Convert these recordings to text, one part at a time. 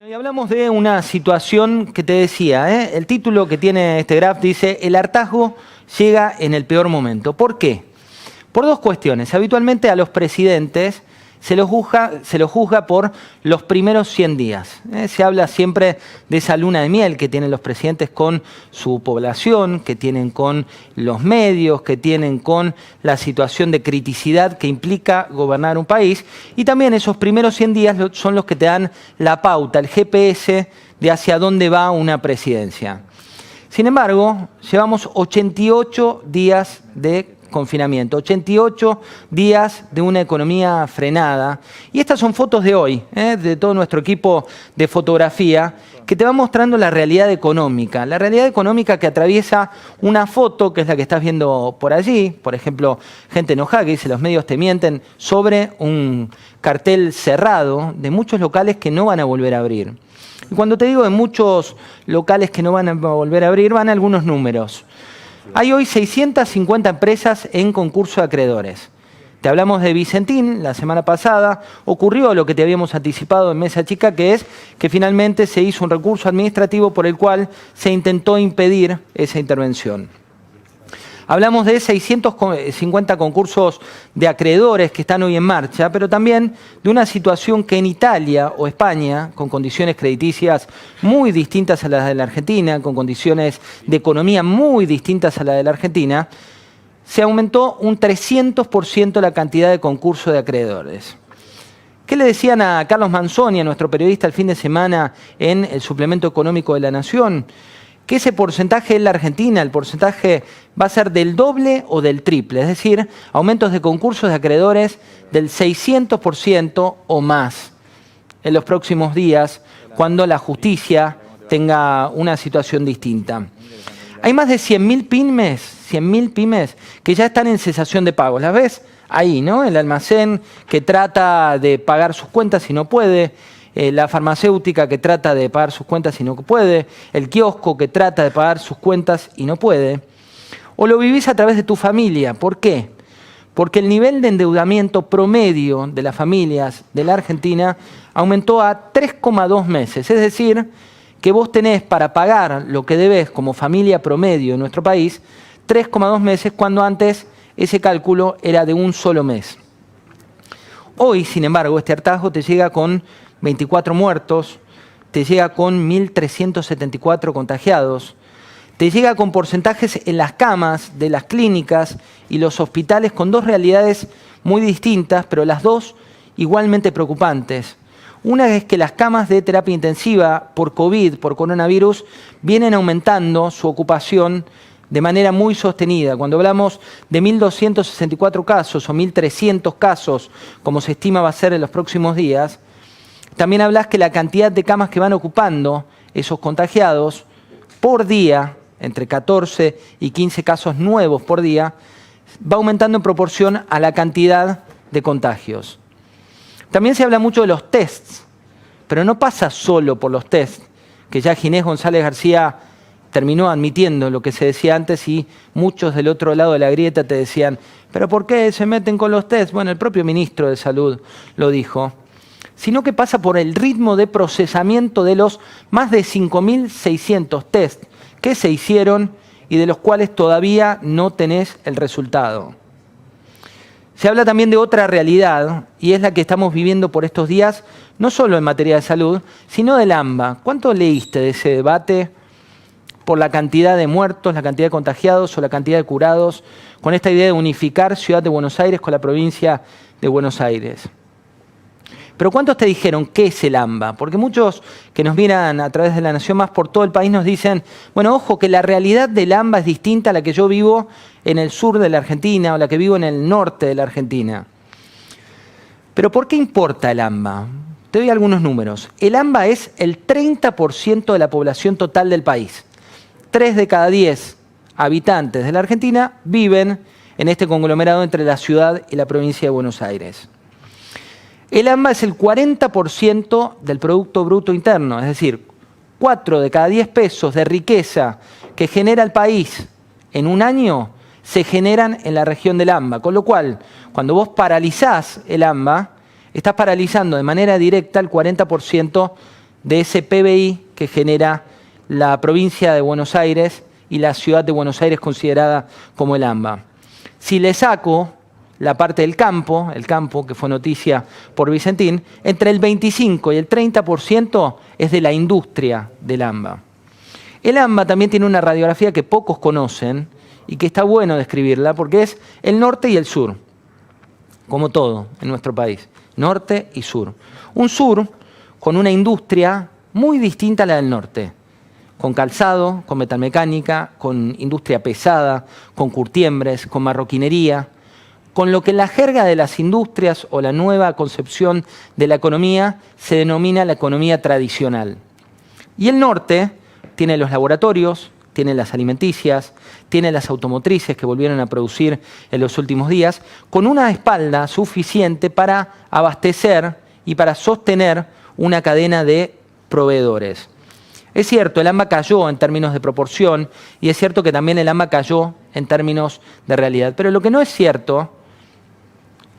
Y hablamos de una situación que te decía, el título que tiene este graph dice: el hartazgo llega en el peor momento. ¿Por qué? Por dos cuestiones. Habitualmente a los presidentes se los juzga por los primeros 100 días. Se habla siempre de esa luna de miel que tienen los presidentes con su población, que tienen con los medios, que tienen con la situación de criticidad que implica gobernar un país. Y también esos primeros 100 días son los que te dan la pauta, el GPS de hacia dónde va una presidencia. Sin embargo, llevamos 88 días de confinamiento, 88 días de una economía frenada. Y estas son fotos de hoy, de todo nuestro equipo de fotografía, que te va mostrando la realidad económica que atraviesa una foto, que es la que estás viendo por allí, por ejemplo, gente enojada que dice: los medios te mienten, sobre un cartel cerrado de muchos locales que no van a volver a abrir. Y cuando te digo de muchos locales que no van a volver a abrir, van algunos números. Hay hoy 650 empresas en concurso de acreedores. Te hablamos de Vicentín, la semana pasada ocurrió lo que te habíamos anticipado en Mesa Chica, que es que finalmente se hizo un recurso administrativo por el cual se intentó impedir esa intervención. Hablamos de 650 concursos de acreedores que están hoy en marcha, pero también de una situación que en Italia o España, con condiciones crediticias muy distintas a las de la Argentina, con condiciones de economía muy distintas a las de la Argentina, se aumentó un 300% la cantidad de concursos de acreedores. ¿Qué le decían a Carlos Manzoni, a nuestro periodista, el fin de semana en el suplemento económico de La Nación? Que ese porcentaje en la Argentina, el porcentaje va a ser del doble o del triple, es decir, aumentos de concursos de acreedores del 600% o más en los próximos días, cuando la justicia tenga una situación distinta. Hay más de 100.000 pymes que ya están en cesación de pagos. ¿Las ves? Ahí, ¿no? El almacén que trata de pagar sus cuentas y no puede, la farmacéutica que trata de pagar sus cuentas y no puede, el kiosco que trata de pagar sus cuentas y no puede. O lo vivís a través de tu familia. ¿Por qué? Porque el nivel de endeudamiento promedio de las familias de la Argentina aumentó a 3,2 meses. Es decir, que vos tenés para pagar lo que debés como familia promedio en nuestro país 3,2 meses, cuando antes ese cálculo era de un solo mes. Hoy, sin embargo, este hartazgo te llega con 24 muertos, te llega con 1.374 contagiados, te llega con porcentajes en las camas de las clínicas y los hospitales con dos realidades muy distintas, pero las dos igualmente preocupantes. Una es que las camas de terapia intensiva por COVID, por coronavirus, vienen aumentando su ocupación de manera muy sostenida. Cuando hablamos de 1.264 casos o 1.300 casos, como se estima va a ser en los próximos días, también hablas que la cantidad de camas que van ocupando esos contagiados por día, entre 14 y 15 casos nuevos por día, va aumentando en proporción a la cantidad de contagios. También se habla mucho de los tests, pero no pasa solo por los tests, que ya Ginés González García terminó admitiendo lo que se decía antes y muchos del otro lado de la grieta te decían: ¿pero por qué se meten con los tests? Bueno, el propio ministro de Salud lo dijo. Sino que pasa por el ritmo de procesamiento de los más de 5.600 test que se hicieron y de los cuales todavía no tenés el resultado. Se habla también de otra realidad, y es la que estamos viviendo por estos días, no solo en materia de salud, sino del AMBA. ¿Cuánto leíste de ese debate por la cantidad de muertos, la cantidad de contagiados o la cantidad de curados, con esta idea de unificar Ciudad de Buenos Aires con la provincia de Buenos Aires? Pero ¿cuántos te dijeron qué es el AMBA? Porque muchos que nos miran a través de La Nación Más por todo el país nos dicen: bueno, ojo, que la realidad del AMBA es distinta a la que yo vivo en el sur de la Argentina o la que vivo en el norte de la Argentina. Pero ¿por qué importa el AMBA? Te doy algunos números. El AMBA es el 30% de la población total del país. 3 de cada 10 habitantes de la Argentina viven en este conglomerado entre la ciudad y la provincia de Buenos Aires. El AMBA es el 40% del Producto Bruto Interno, es decir, 4 de cada 10 pesos de riqueza que genera el país en un año se generan en la región del AMBA. Con lo cual, cuando vos paralizás el AMBA, estás paralizando de manera directa el 40% de ese PBI que genera la provincia de Buenos Aires y la ciudad de Buenos Aires considerada como el AMBA. Si le saco la parte del campo, el campo que fue noticia por Vicentín, entre el 25 y el 30% es de la industria del AMBA. El AMBA también tiene una radiografía que pocos conocen y que está bueno describirla porque es el norte y el sur, como todo en nuestro país, norte y sur. Un sur con una industria muy distinta a la del norte, con calzado, con metalmecánica, con industria pesada, con curtiembres, con marroquinería, con lo que en la jerga de las industrias o la nueva concepción de la economía se denomina la economía tradicional. Y el norte tiene los laboratorios, tiene las alimenticias, tiene las automotrices que volvieron a producir en los últimos días, con una espalda suficiente para abastecer y para sostener una cadena de proveedores. Es cierto, el AMBA cayó en términos de proporción y es cierto que también el AMBA cayó en términos de realidad. Pero lo que no es cierto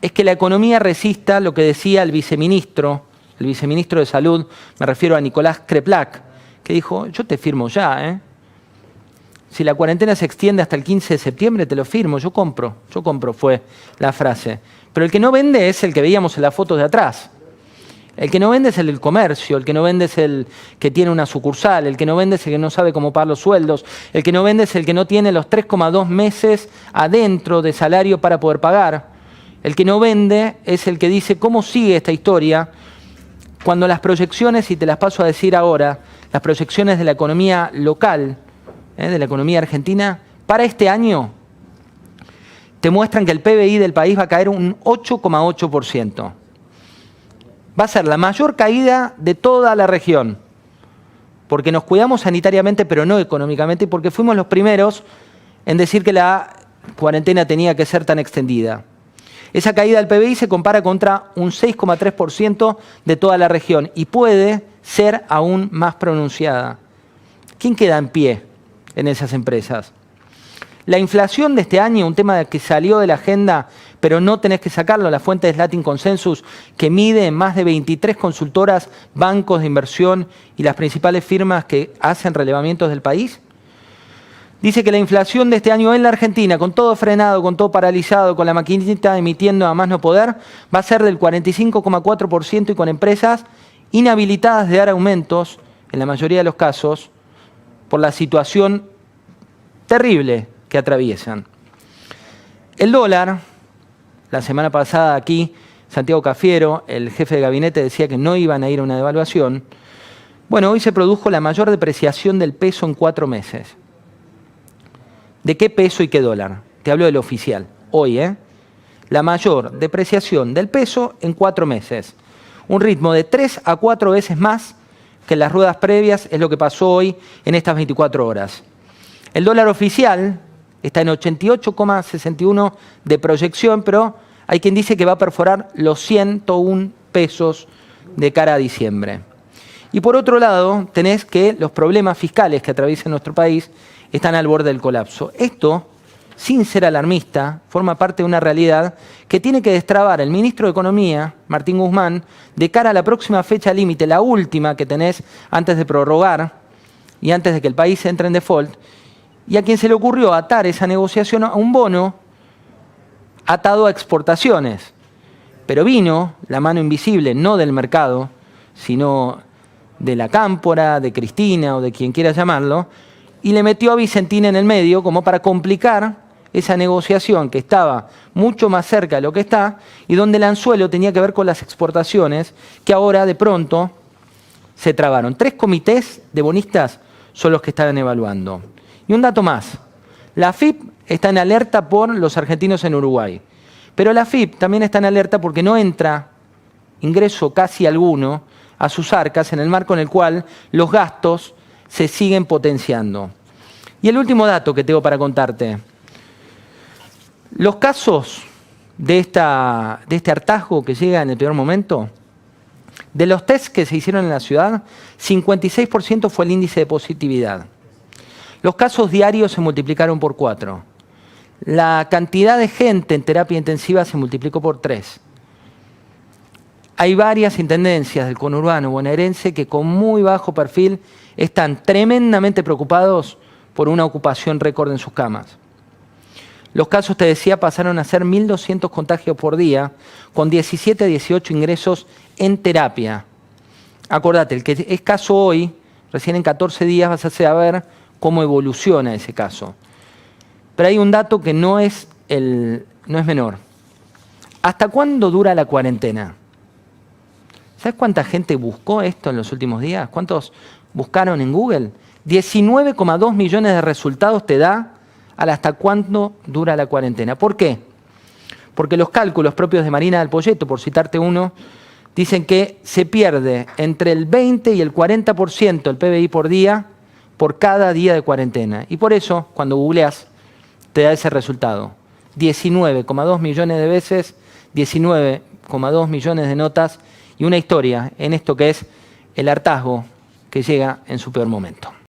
es que la economía resista lo que decía el viceministro de Salud, me refiero a Nicolás Kreplak, que dijo, yo te firmo ya, Si la cuarentena se extiende hasta el 15 de septiembre, te lo firmo, yo compro, fue la frase. Pero el que no vende es el que veíamos en las fotos de atrás. El que no vende es el del comercio, el que no vende es el que tiene una sucursal, el que no vende es el que no sabe cómo pagar los sueldos, el que no vende es el que no tiene los 3,2 meses adentro de salario para poder pagar. El que no vende es el que dice cómo sigue esta historia cuando las proyecciones, y te las paso a decir ahora, las proyecciones de la economía local, de la economía argentina, para este año, te muestran que el PBI del país va a caer un 8,8%. Va a ser la mayor caída de toda la región, porque nos cuidamos sanitariamente, pero no económicamente, y porque fuimos los primeros en decir que la cuarentena tenía que ser tan extendida. Esa caída del PBI se compara contra un 6,3% de toda la región y puede ser aún más pronunciada. ¿Quién queda en pie en esas empresas? La inflación de este año, un tema que salió de la agenda, pero no tenés que sacarlo, la fuente es Latin Consensus, que mide en más de 23 consultoras, bancos de inversión y las principales firmas que hacen relevamientos del país. Dice que la inflación de este año en la Argentina, con todo frenado, con todo paralizado, con la maquinita emitiendo a más no poder, va a ser del 45,4% y con empresas inhabilitadas de dar aumentos, en la mayoría de los casos, por la situación terrible que atraviesan. El dólar, la semana pasada aquí, Santiago Cafiero, el jefe de gabinete, decía que no iban a ir a una devaluación. Bueno, hoy se produjo la mayor depreciación del peso en 4 meses. ¿De qué peso y qué dólar? Te hablo del oficial. Hoy, la mayor depreciación del peso en 4 meses. Un ritmo de 3 a 4 veces más que en las ruedas previas es lo que pasó hoy en estas 24 horas. El dólar oficial está en 88,61 de proyección, pero hay quien dice que va a perforar los 101 pesos de cara a diciembre. Y por otro lado, tenés que los problemas fiscales que atraviesa nuestro país están al borde del colapso. Esto, sin ser alarmista, forma parte de una realidad que tiene que destrabar el ministro de Economía, Martín Guzmán, de cara a la próxima fecha límite, la última que tenés antes de prorrogar y antes de que el país entre en default, y a quien se le ocurrió atar esa negociación a un bono atado a exportaciones. Pero vino la mano invisible, no del mercado, sino de la Cámpora, de Cristina o de quien quiera llamarlo, y le metió a Vicentín en el medio como para complicar esa negociación que estaba mucho más cerca de lo que está y donde el anzuelo tenía que ver con las exportaciones que ahora de pronto se trabaron. 3 comités de bonistas son los que estaban evaluando. Y un dato más, la AFIP está en alerta por los argentinos en Uruguay, pero la AFIP también está en alerta porque no entra ingreso casi alguno a sus arcas en el marco en el cual los gastos se siguen potenciando. Y el último dato que tengo para contarte. Los casos de este hartazgo que llega en el peor momento, de los tests que se hicieron en la ciudad, 56% fue el índice de positividad. Los casos diarios se multiplicaron por 4. La cantidad de gente en terapia intensiva se multiplicó por 3. hay varias intendencias del conurbano bonaerense que con muy bajo perfil están tremendamente preocupados por una ocupación récord en sus camas. Los casos, te decía, pasaron a ser 1.200 contagios por día, con 17 a 18 ingresos en terapia. Acordate, el que es caso hoy, recién en 14 días vas a saber cómo evoluciona ese caso. Pero hay un dato que no es menor. ¿Hasta cuándo dura la cuarentena? ¿Sabes cuánta gente buscó esto en los últimos días? ¿Cuántos buscaron en Google? 19,2 millones de resultados te da hasta cuándo dura la cuarentena. ¿Por qué? Porque los cálculos propios de Marina del Poyeto, por citarte uno, dicen que se pierde entre el 20 y el 40% del PBI por día por cada día de cuarentena. Y por eso, cuando googleas, te da ese resultado. 19,2 millones de veces, 19,2 millones de notas y una historia en esto que es el hartazgo que llega en su peor momento.